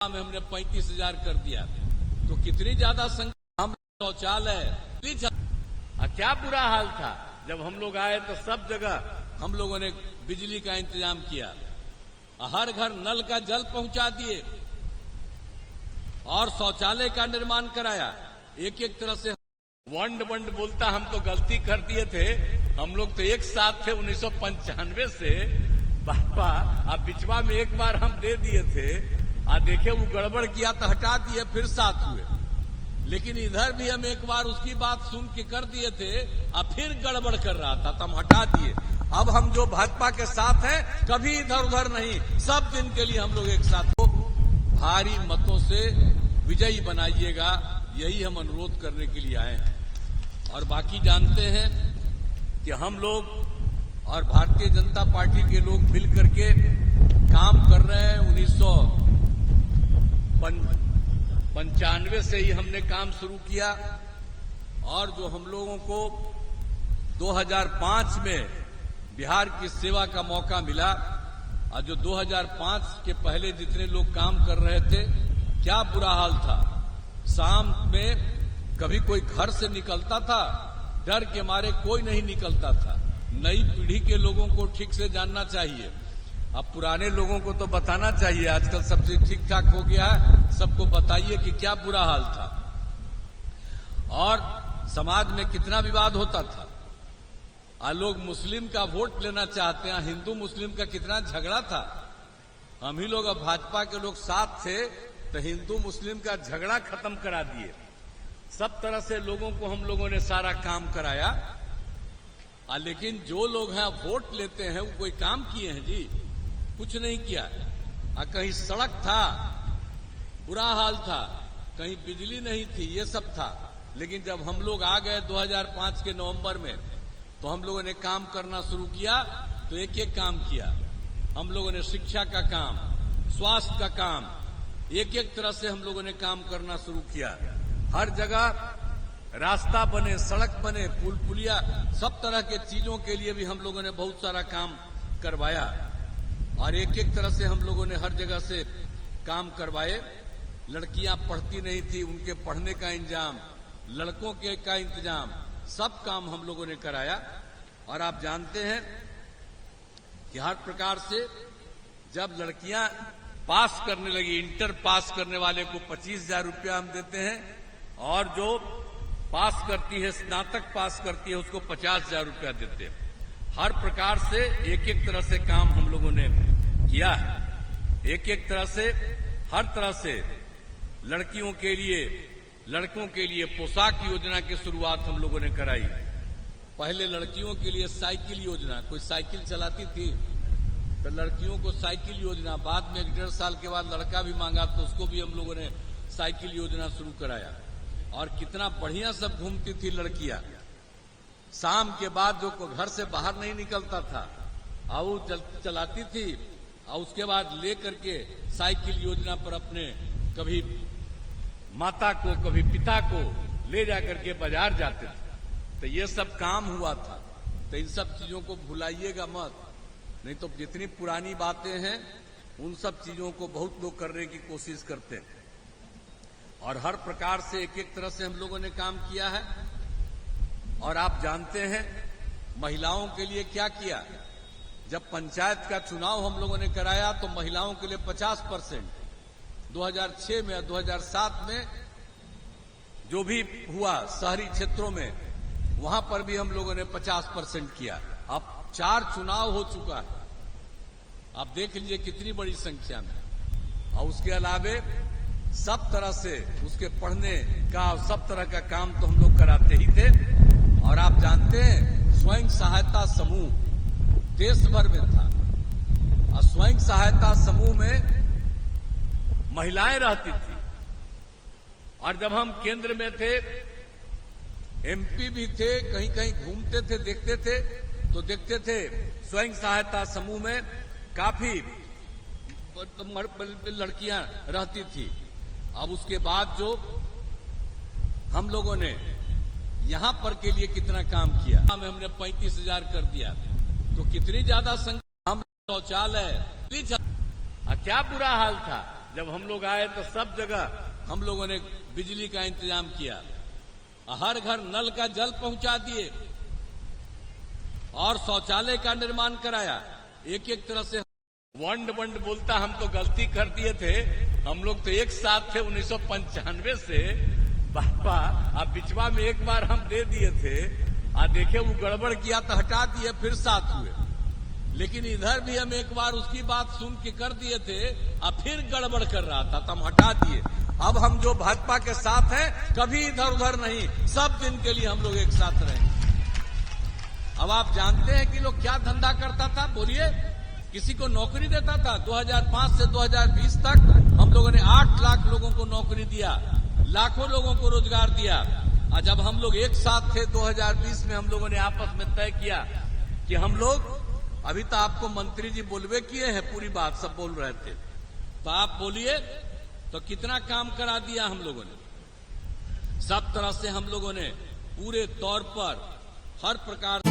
में हमने 35,000 कर दिया, तो कितनी ज्यादा संख्या। हम शौचालय क्या बुरा हाल था। जब हम लोग आए तो सब जगह हम लोगों ने बिजली का इंतजाम किया, हर घर नल का जल पहुंचा दिए और शौचालय का निर्माण कराया। एक एक तरह से वंड वंड बोलता, हम तो गलती कर दिए थे। हम लोग तो एक साथ थे 1995 से बाबा। अब बिचवा में एक बार हम दे दिए थे, देखे वो गड़बड़ किया तो हटा दिए, फिर साथ हुए। लेकिन इधर भी हम एक बार उसकी बात सुन के कर दिए थे, अब फिर गड़बड़ कर रहा था तो हम हटा दिए। अब हम जो भाजपा के साथ हैं, कभी इधर उधर नहीं, सब दिन के लिए हम लोग एक साथ हो। भारी मतों से विजयी बनाइएगा, यही हम अनुरोध करने के लिए आए हैं। और बाकी जानते हैं कि हम लोग और भारतीय जनता पार्टी के लोग मिल करके काम कर रहे हैं। 1995 से ही हमने काम शुरू किया, और जो हम लोगों को 2005 में बिहार की सेवा का मौका मिला, और जो 2005 के पहले जितने लोग काम कर रहे थे, क्या बुरा हाल था। शाम में कभी कोई घर से निकलता था, डर के मारे कोई नहीं निकलता था। नई पीढ़ी के लोगों को ठीक से जानना चाहिए, अब पुराने लोगों को तो बताना चाहिए। आजकल सब चीज ठीक ठाक हो गया है, सबको बताइए कि क्या बुरा हाल था और समाज में कितना विवाद होता था। लोग मुस्लिम का वोट लेना चाहते हैं, हिंदू मुस्लिम का कितना झगड़ा था। हम ही लोग, अब भाजपा के लोग साथ थे तो हिंदू मुस्लिम का झगड़ा खत्म करा दिए। सब तरह से लोगों को हम लोगों ने सारा काम कराया। लेकिन जो लोग हैं वोट लेते हैं, वो कोई काम किए हैं जी? कुछ नहीं किया। कहीं सड़क था, बुरा हाल था, कहीं बिजली नहीं थी, ये सब था। लेकिन जब हम लोग आ गए 2005 के नवंबर में, तो हम लोगों ने काम करना शुरू किया, तो एक एक काम किया। हम लोगों ने शिक्षा का काम, स्वास्थ्य का काम, एक एक तरह से हम लोगों ने काम करना शुरू किया। हर जगह रास्ता बने, सड़क बने, पुल पुलिया, सब तरह के चीजों के लिए भी हम लोगों ने बहुत सारा काम करवाया। और एक एक तरह से हम लोगों ने हर जगह से काम करवाए। लड़कियां पढ़ती नहीं थी, उनके पढ़ने का इंतजाम, लड़कों के का इंतजाम, सब काम हम लोगों ने कराया। और आप जानते हैं कि हर प्रकार से जब लड़कियां पास करने लगी, इंटर पास करने वाले को 25,000 रुपया हम देते हैं, और जो पास करती है, स्नातक पास करती है, उसको 50,000 रुपया देते हैं। हर प्रकार से एक एक तरह से काम हम लोगों ने किया है। एक एक तरह से, हर तरह से लड़कियों के लिए, लड़कों के लिए पोशाक योजना की शुरुआत हम लोगों ने कराई। पहले लड़कियों के लिए साइकिल योजना, कोई साइकिल चलाती थी तो लड़कियों को साइकिल योजना, बाद में 1.5 साल के बाद लड़का भी मांगा तो उसको भी हम लोगों ने साइकिल योजना शुरू कराया। और कितना बढ़िया सब घूमती थी लड़कियां। शाम के बाद जो घर से बाहर नहीं निकलता था, वो चलाती थी, और उसके बाद लेकर के साइकिल योजना पर अपने कभी माता को, कभी पिता को ले जाकर के बाजार जाते थे। तो ये सब काम हुआ था। तो इन सब चीजों को भुलाइएगा मत, नहीं तो जितनी पुरानी बातें हैं उन सब चीजों को बहुत लोग करने की कोशिश करते हैं। और हर प्रकार से एक एक तरह से हम लोगों ने काम किया है। और आप जानते हैं महिलाओं के लिए क्या किया। जब पंचायत का चुनाव हम लोगों ने कराया तो महिलाओं के लिए 50%, 2006 में, 2007 में जो भी हुआ शहरी क्षेत्रों में, वहां पर भी हम लोगों ने 50% किया। अब 4 चुनाव हो चुका है, आप देख लीजिए कितनी बड़ी संख्या में। और उसके अलावे सब तरह से उसके पढ़ने का, सब तरह का काम तो हम लोग कराते ही थे। और आप जानते हैं स्वयं सहायता समूह देश भर में था, और स्वयं सहायता समूह में महिलाएं रहती थी। और जब हम केंद्र में थे, एमपी भी थे, कहीं कहीं घूमते थे, देखते थे, तो देखते थे स्वयं सहायता समूह में काफी लड़कियां रहती थी। अब उसके बाद जो हम लोगों ने यहां पर के लिए कितना काम किया, हमने 35,000 कर दिया, तो कितनी ज्यादा संख्या। हम शौचालय, क्या बुरा हाल था। जब हम लोग आए तो सब जगह हम लोगों ने बिजली का इंतजाम किया, हर घर नल का जल पहुंचा दिए और शौचालय का निर्माण कराया। एक एक तरह से वंड बोलता, हम तो गलती कर दिए थे, हम लोग तो एक साथ थे 1995 से बापा, अब बिचवा में एक बार हम दे दिए थे, देखे वो गड़बड़ किया तो हटा दिए, फिर साथ हुए। लेकिन इधर भी हम एक बार उसकी बात सुन के कर दिए थे, अब फिर गड़बड़ कर रहा था तो हम हटा दिए। अब हम जो भाजपा के साथ हैं, कभी इधर उधर नहीं, सब दिन के लिए हम लोग एक साथ रहेंगे। अब आप जानते हैं कि लोग क्या धंधा करता था, बोलिए। किसी को नौकरी देता था। 2005 से 2020 तक हम लोगों ने 8 लाख लोगों को नौकरी दिया, लाखों लोगों को रोजगार दिया। और जब हम लोग एक साथ थे 2020 में, हम लोगों ने आपस में तय किया कि हम लोग, अभी तो आपको मंत्री जी बोलवे किए हैं, पूरी बात सब बोल रहे थे, तो आप बोलिए तो कितना काम करा दिया हम लोगों ने। सब तरह से हम लोगों ने पूरे तौर पर हर प्रकार